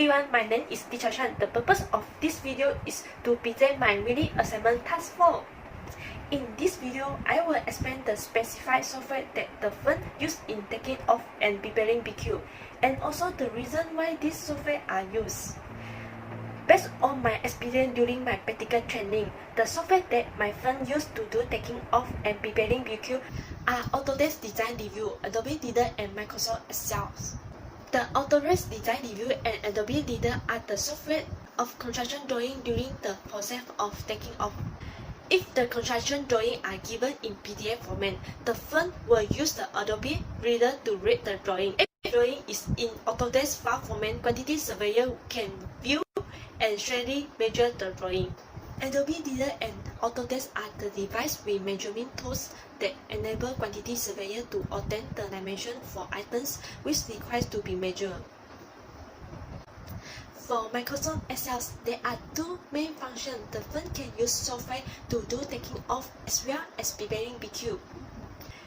everyone, my name is Teacher Shan. The purpose of this video is to present my mini assignment task 4. In this video, I will explain the specified software that the firm used in taking off and preparing BQ, and also the reason why these software are used. Based on my experience during my practical training, the software that my firm used to do taking off and preparing BQ are Autodesk Design Review, Adobe Reader, and Microsoft Excel. The Autodesk Design Review and Adobe Reader are the software of construction drawing during the process of taking off. If the construction drawing are given in PDF format, the firm will use the Adobe Reader to read the drawing. If the drawing is in Autodesk file format, quantity surveyor can view and readily measure the drawing. Adobe Reader and Autodesk are the device with measurement tools that enable quantity surveyor to obtain the dimension for items which requires to be measured. For Microsoft Excel, there are two main functions the firm can use software to do taking off as well as preparing BQ.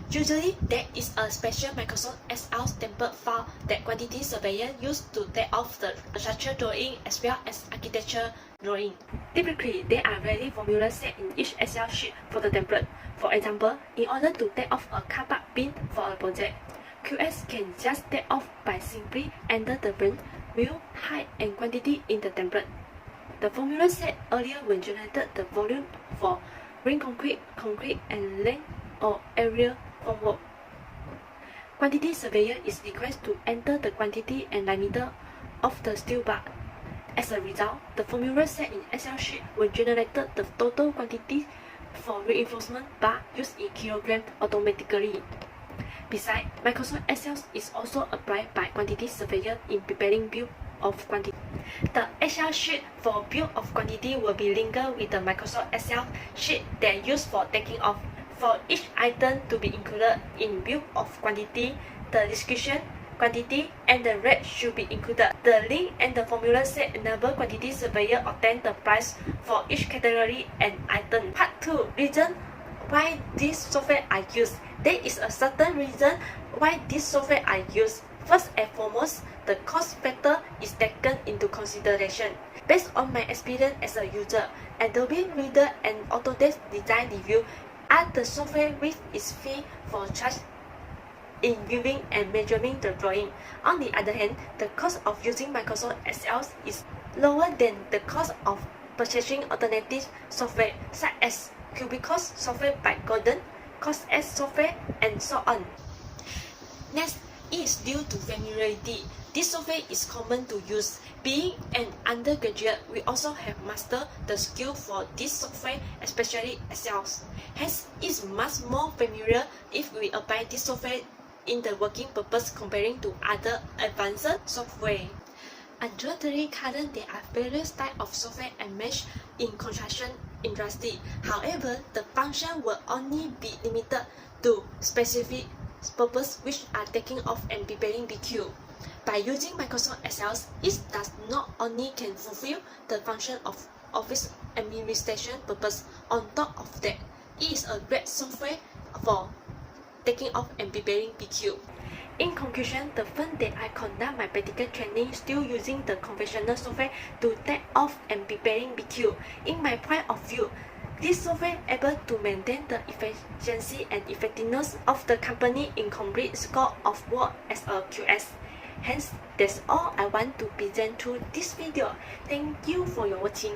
Usually, there is a special Microsoft Excel template file that quantity surveyor use to take off the structural drawing as well as architecture drawing. Typically, there are various formulas set in each Excel sheet for the template. For example, in order to take off a car park bin for a project, QS can just take off by simply enter the bin, width, height, and quantity in the template. The formula set earlier will generate the volume for ring concrete, and length or area formwork. Quantity surveyor is required to enter the quantity and diameter of the steel bar. As a result, the formula set in Excel sheet will generate the total quantity for reinforcement bar used in kilograms automatically. Besides, Microsoft Excel is also applied by quantity surveyor in preparing bill of quantity. The Excel sheet for bill of quantity will be linked with the Microsoft Excel sheet that used for taking off. For each item to be included in bill of quantity, the description, quantity, and the rate should be included. The link and the formula set enable quantity surveyor obtain the price for each category and item. Part 2. Reason why this software are used. There is a certain reason why this software are used. First and foremost, the cost factor is taken into consideration. Based on my experience as a user, Adobe Reader and Autodesk Design Review are the software which is free for charge in viewing and measuring the drawing. On the other hand, the cost of using Microsoft Excel is lower than the cost of purchasing alternative software such as Cubicles software by Gordon, CostX software, and so on. Next is due to familiarity. This software is common to use. Being an undergraduate, we also have mastered the skill for this software, especially Excel. Hence, it's much more familiar if we apply this software in the working purpose comparing to other advanced software. Undoubtedly, currently there are various types of software and mesh in construction industry. However, the function will only be limited to specific purpose which are taking off and preparing BQ. By using Microsoft Excel, it does not only can fulfill the function of office administration purpose. On top of that, it is a great software for taking off and preparing BQ. In conclusion, the firm that I conduct my practical training still using the conventional software to take off and preparing BQ. In my point of view, this software able to maintain the efficiency and effectiveness of the company in complete scope of work as a QS. Hence, that's all I want to present through this video. Thank you for your watching.